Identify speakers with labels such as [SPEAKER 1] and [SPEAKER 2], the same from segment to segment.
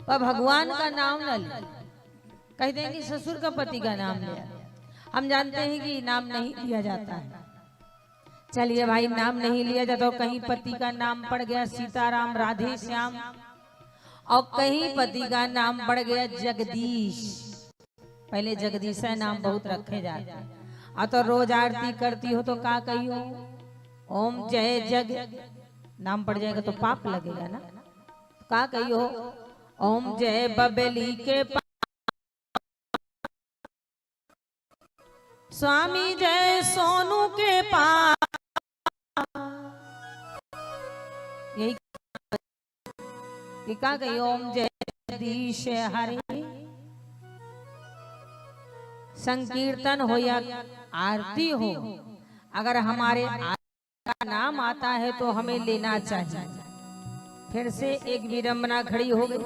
[SPEAKER 1] पर भगवान का नाम न ले। कह देंगे ससुर का पति का नाम लिया। हम जानते हैं कि नाम नहीं लिया जाता है। चलिए भाई, नाम नहीं लिया जाता, कहीं पति का नाम पड़ गया सीताराम राधे श्याम, और कहीं पति का नाम पड़ गया जगदीश। पहले जगदीश नाम बहुत रखे जाते हैं। तो रोज आरती करती हो तो का कहियो ओम जय जग, नाम पड़ जाएगा तो पाप लगेगा ना। का कहियो ओम जय बबली के स्वामी जय सोनू के पास, यही का कहियो ओम जय जगदीश हरे। संकीर्तन हो या आरती हो, अगर हमारे का नाम आता है तो हमें लेना चाहिए। फिर से एक विडंबना खड़ी हो गई।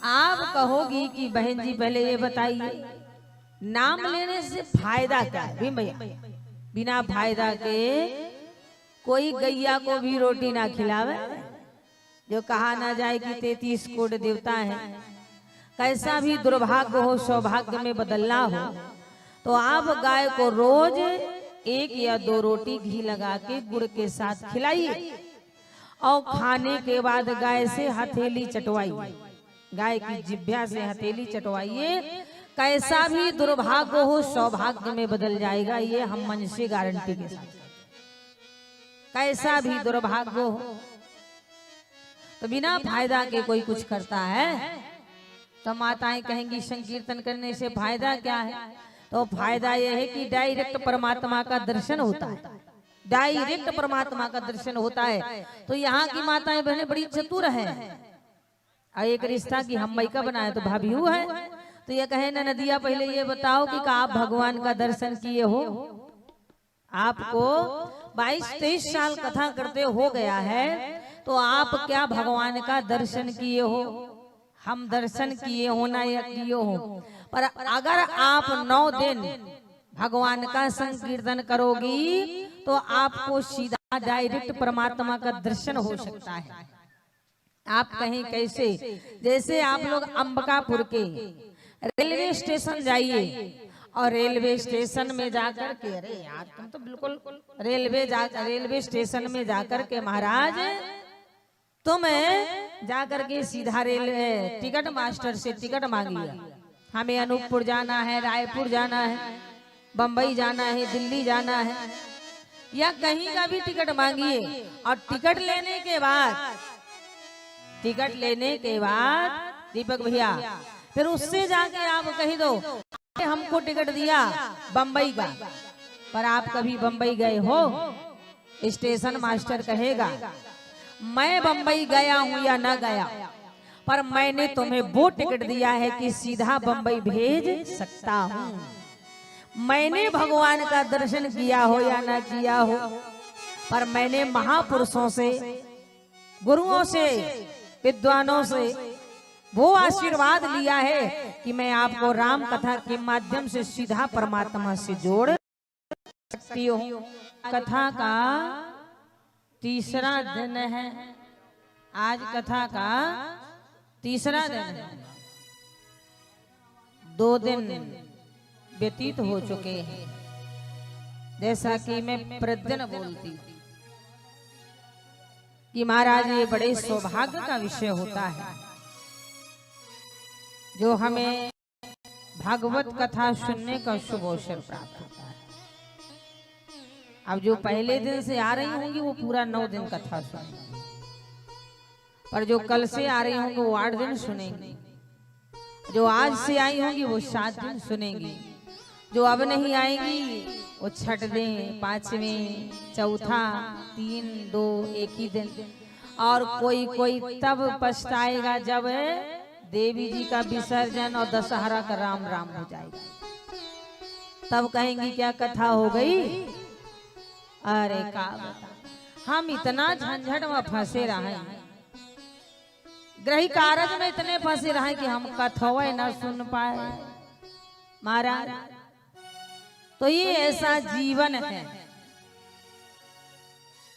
[SPEAKER 1] आप कहोगी कि बहन जी पहले ये बताइए, नाम लेने से फायदा क्या है भैया? बिना फायदा के कोई गैया को भी रोटी ना खिलावे। जो कहा ना जाए कि 33 कोटि देवता है, कैसा भी दुर्भाग्य हो सौभाग्य में बदलना हो तो आप गाय को रोज 1 या 2 रोटी घी लगा के गुड़ के साथ खिलाइए, और खाने के बाद गाय से हथेली चटवाइए, गाय की जिभ्या से हथेली चटवाइए। कैसा भी दुर्भाग्य हो सौभाग्य में बदल जाएगा, ये हम मन से गारंटी के साथ। कैसा भी दुर्भाग्य हो, तो बिना फायदा के कोई कुछ करता है तो माताएं कहेंगी संकीर्तन करने से फायदा क्या है? तो फायदा यह है कि डायरेक्ट परमात्मा का दर्शन होता है। डायरेक्ट परमात्मा का दर्शन होता है। तो यहाँ की माताएं बहनें बड़ी चतुर हैं। एक रिश्ता की हम मई का बनाया तो भाभीऊ है, तो ये कहे ना नदिया पहले ये बताओ कि आप भगवान का दर्शन किए हो? आपको 22-23 साल कथा करते हो गया है, तो आप क्या भगवान का दर्शन किए हो? हम दर्शन किए हो ना या किए हो, पर अगर आप 9 दिन भगवान का संकीर्तन करोगी तो आपको सीधा डायरेक्ट परमात्मा का दर्शन हो सकता है। आप कहीं कैसे, जैसे आप लोग अंबिकापुर के रेलवे स्टेशन जाइए, और रेलवे स्टेशन में जाकर के, अरे यार तुम तो बिल्कुल रेलवे स्टेशन में जाकर के महाराज तुम जाकर के सीधा रेलवे टिकट मास्टर से टिकट मांगिए। हमें अनूपपुर जाना है, रायपुर जाना है, बंबई जाना है, दिल्ली जाना है, या कहीं का भी टिकट मांगिए। और टिकट लेने के बाद दीपक भैया फिर उससे जाके आप कह दो हमको टिकट दिया बंबई का, पर आप कभी बंबई गए हो? स्टेशन मास्टर कहेगा मैं बंबई गया हूं या ना गया, पर मैंने तुम्हें वो टिकट दिया है कि सीधा बंबई भेज सकता हूं। मैंने भगवान का दर्शन किया हो या ना किया हो, पर मैंने महापुरुषों से, गुरुओं से, विद्वानों से वो आशीर्वाद लिया है कि मैं आपको राम कथा के माध्यम से सीधा परमात्मा से जोड़ सकती हूँ। कथा का 3रा दिन है, आज कथा का 3रा दिन है। 2 दिन व्यतीत हो चुके हैं। जैसा कि मैं प्रतिदिन बोलती हूँ कि महाराज ये बड़े सौभाग्य का विषय होता है जो हमें भागवत कथा सुनने का शुभ अवसर प्राप्त होता है। अब जो पहले दिन से आ रही होंगी वो पूरा 9 दिन कथा सुनेंगी, पर जो कल से आ रही होंगी वो 8 दिन सुनेंगी, जो आज से आई होंगी वो 7 दिन सुनेंगी, जो अब नहीं आएंगी वो 6 दिन, 5वें, चौथा, 3, 2 एक ही दिन। और कोई तब पछताएगा जब देवी जी का विसर्जन और दशहरा का राम राम हो जाएगा, तब कहेंगी क्या कथा हो गई। अरे का बता, हम इतना झंझट में फंसे रहे, ग्रही कारज में इतने फंसे रहे कि हम कथाएं न सुन पाए महाराज। तो ये ऐसा जीवन है।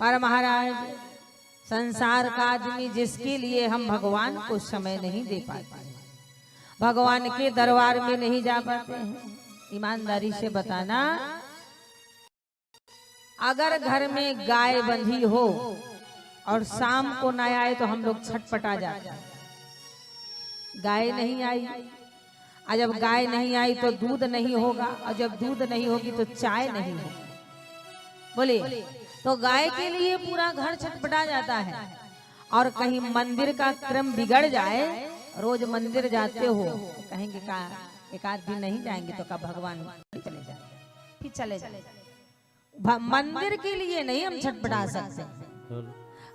[SPEAKER 1] पर महाराज संसार का आदमी जिसके लिए हम भगवान को समय नहीं दे पाते, भगवान के दरबार में नहीं जा पाते हैं। ईमानदारी से बताना, अगर घर में गाय बंधी हो और शाम को न आए तो हम लोग छटपटा जाते हैं। गाय नहीं आई, और जब गाय नहीं आई तो दूध नहीं होगा, और जब दूध नहीं होगी तो चाय नहीं होगी। बोलिए, तो गाय के लिए पूरा घर छटपटा जाता है। और कहीं मंदिर का क्रम बिगड़ जाए, रोज मंदिर जाते हो तो कहेंगे का एक आध दिन नहीं जाएंगे तो का भगवान चले जाए, फिर चले जाए। मंदिर के लिए नहीं हम छटपटा सकते।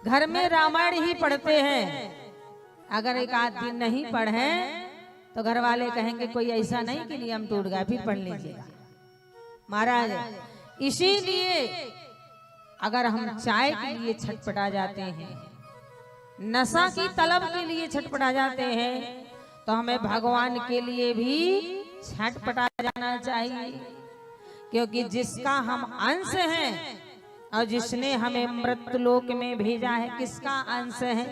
[SPEAKER 1] घर में रामायण ही पढ़ते हैं, अगर एक आध दिन नहीं पढ़े तो घर वाले कहेंगे कोई ऐसा नहीं कि नियम टूट गया, फिर पढ़ लीजिएगा। महाराज, इसीलिए अगर हम चाय के लिए छटपटा जाते हैं, नशा की तलब के लिए छटपटा जाते हैं, तो हमें भगवान के लिए भी छटपटा जाना चाहिए। क्योंकि जिसका हम अंश हैं और जिसने हमें मृत्युलोक में भेजा है, किसका अंश है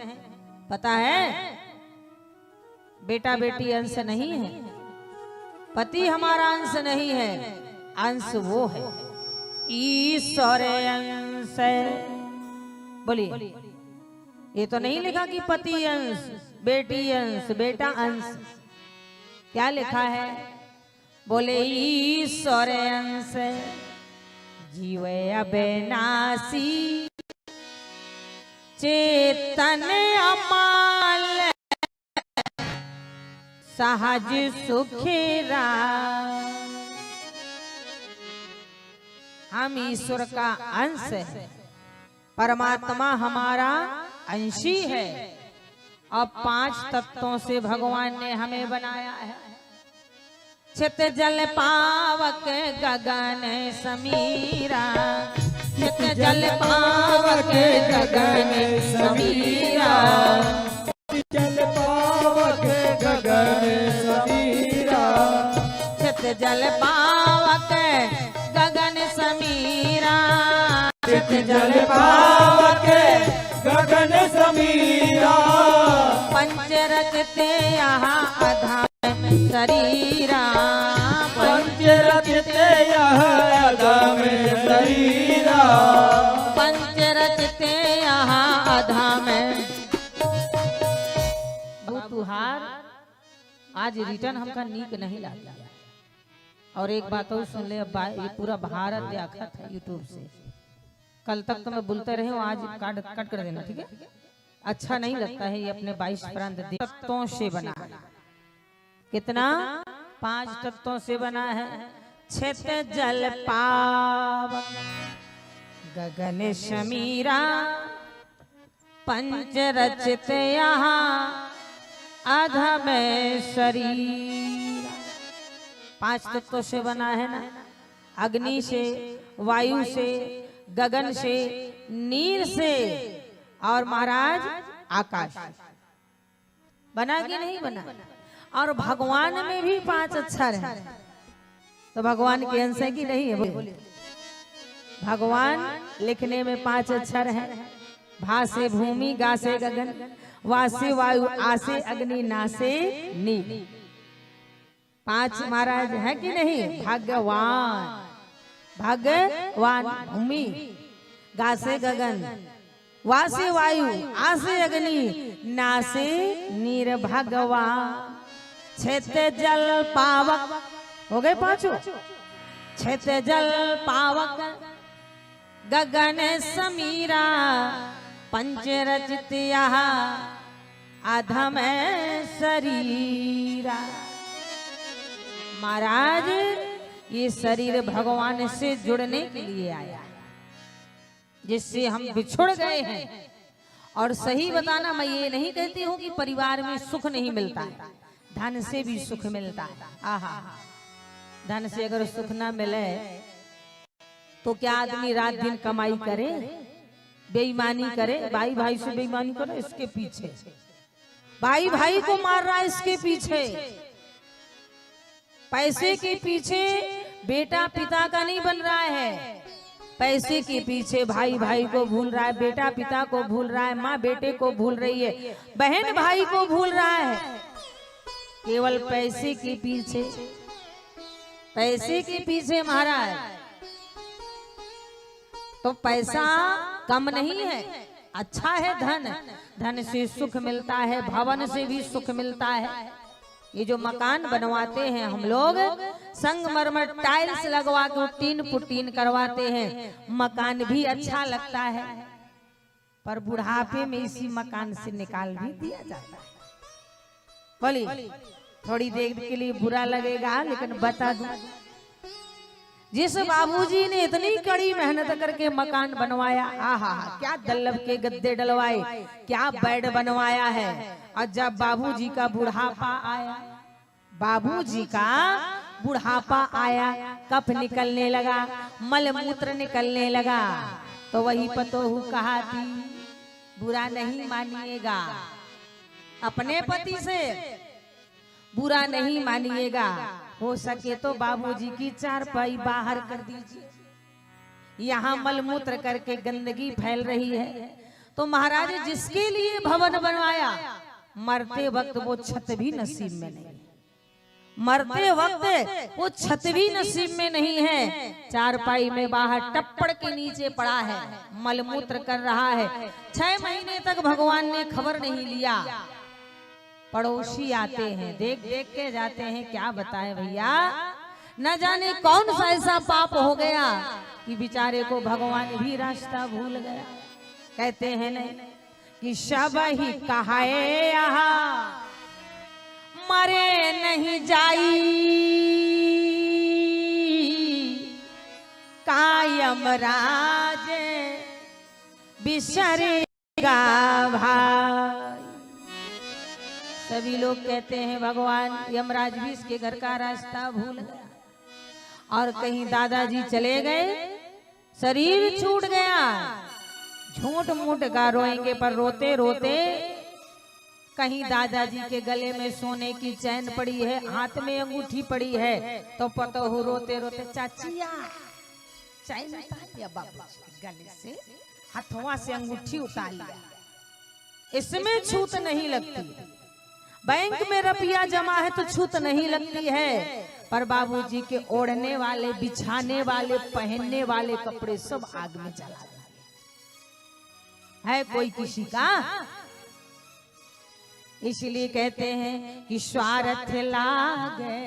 [SPEAKER 1] पता है? बेटा बेटी अंश नहीं है, पति हमारा अंश नहीं है, अंश वो है ईश्वर अंश। बोलिए, ये तो नहीं लिखा कि पति अंश, बेटी अंश, बेटा अंश। क्या लिखा है? बोले ईश्वर अंश जीव अविनाशी चेतन अमाल सहज सुखेरा। हम ईश्वर का अंश है, परमात्मा हमारा अंशी है, और 5 तत्वों से भगवान ने हमें बनाया है। चित जल पावक गगन समीरा, चित जल पावक गगन समीरा,
[SPEAKER 2] जल पावक गगन समीरा,
[SPEAKER 1] चित जल पावक गगन समीरा,
[SPEAKER 2] चित जल पावक गगन समीरा।
[SPEAKER 1] पंच रचते यहाँ अधाम शरीरा,
[SPEAKER 2] पंच रचते यहाँ अधम शरीरा,
[SPEAKER 1] पंच रचते यहाँ अधाम। तुहार आज रिटर्न हमका नीक नहीं लगा। और एक बात और सुन ले, अब ये पूरा भारत देखा था यूट्यूब से। कल तक तो मैं बोलते रहे हूँ, आज कट कर देना, ठीक है? अच्छा नहीं लगता है। ये अपने 22 प्रांत तत्वों से बना है। कितना? 5 तत्वों से बना है। छित जल पावक गगन समीरा, पंच रचित यहाँ अधम शरीर। 5 तत्वों से बना है ना, अग्नि से, वायु से, गगन से, नीर से, और महाराज आकाश। बना कि नहीं बना? और भगवान में भी 5 अक्षर है, तो भगवान के अंश है कि नहीं है? बोले, भगवान लिखने में 5 अक्षर है। भा से भूमि, गा से गगन, वा से वायु, आ से अग्नि, ना से नीर। 5 महाराज है कि नहीं? भगवान, भगवान भूमि, गा से गगन, वा से वायु, आ से अग्नि, ना से नीर भगवान। छित जल पावक हो गए 5। छित जल पावक गगन समीरा, पंच रचित यहाँ अधम शरीरा। महाराज, ये शरीर भगवान से जुड़ने के लिए आया है, जिससे हम बिछुड़ गए हैं। और सही बताना, मैं ये नहीं कहती हूँ कि परिवार में सुख नहीं मिलता है, धन से भी सुख मिलता है। आहा, धन से अगर सुख ना मिले तो क्या आदमी रात दिन कमाई करे, बेईमानी करे? भाई भाई से बेईमानी करे, इसके पीछे भाई भाई को मार रहा है, इसके पीछे पैसे के पीछे बेटा पिता का नहीं बन रहा है, पैसे के पीछे भाई भाई को भूल रहा है, बेटा पिता को भूल रहा है, माँ बेटे को भूल रही है, बहन भाई को भूल रहा है, केवल पैसे के पीछे, पैसे के पीछे महाराज। तो पैसा कम नहीं है, अच्छा है धन, धन से सुख मिलता है, भवन से भी सुख मिलता है। ये जो मकान बनवाते हैं हम लोग, संगमरमर टाइल्स लगवा के टीन पुटीन करवाते हैं, मकान भी अच्छा लगता है, पर बुढ़ापे में इसी मकान से निकाल भी दिया जाता है। बोली थोड़ी देर के लिए बुरा लगेगा, लेकिन बता दूं, जिस बाबूजी ने इतनी कड़ी मेहनत करके मकान बनवाया, आहा क्या दल्लब के गद्दे डलवाए, क्या बेड बनवाया है, और जब बाबूजी का बुढ़ापा आया, बाबूजी का बुढ़ापा आया, कफ निकलने लगा, मल मूत्र निकलने लगा, तो वही पतोहू कहा थी बुरा नहीं मानिएगा, अपने पति से बुरा नहीं मानिएगा, हो सके तो बाबूजी की चारपाई बाहर कर दीजिए, यहाँ मलमूत्र करके गंदगी फैल रही है। तो महाराज जिसके लिए भवन बनवाया, मरते वक्त वो छत भी नसीब में नहीं, मरते वक्त वो छत भी नसीब में नहीं है, चारपाई में बाहर टप्पड़ के नीचे पड़ा है, मलमूत्र कर रहा है, 6 महीने तक भगवान ने खबर नहीं लिया। पड़ोसी आते हैं, देख देख के जाते हैं, क्या बताएं भैया, न जाने कौन सा ऐसा पाप हो गया कि बेचारे को भगवान भी रास्ता भूल गया। कहते हैं नहीं कि सब ही कहाए यहाँ मरे नहीं जाई, कायम राज बिसरेगा भाई। सभी लोग कहते हैं भगवान यमराज भी इसके घर का रास्ता भूल गया, और कहीं दादाजी चले गए, शरीर छूट गया, झूठ मूठ का रोएंगे, पर रोते रोते कहीं दादाजी के गले में सोने की चैन पड़ी है, हाथ में अंगूठी पड़ी है, तो पतोहू रोते रोते चाचिया चैन उतार लिया, बाबू गले से हथवा से अंगूठी उतार लिया, इसमें छूत नहीं लगती, बैंक में रुपया जमा है तो छूत नहीं लगती है, पर बाबूजी के ओढ़ने वाले, बिछाने वाले, पहनने वाले कपड़े सब आग में जला है कोई किसी का। इसलिए कहते हैं कि स्वार्थ लागे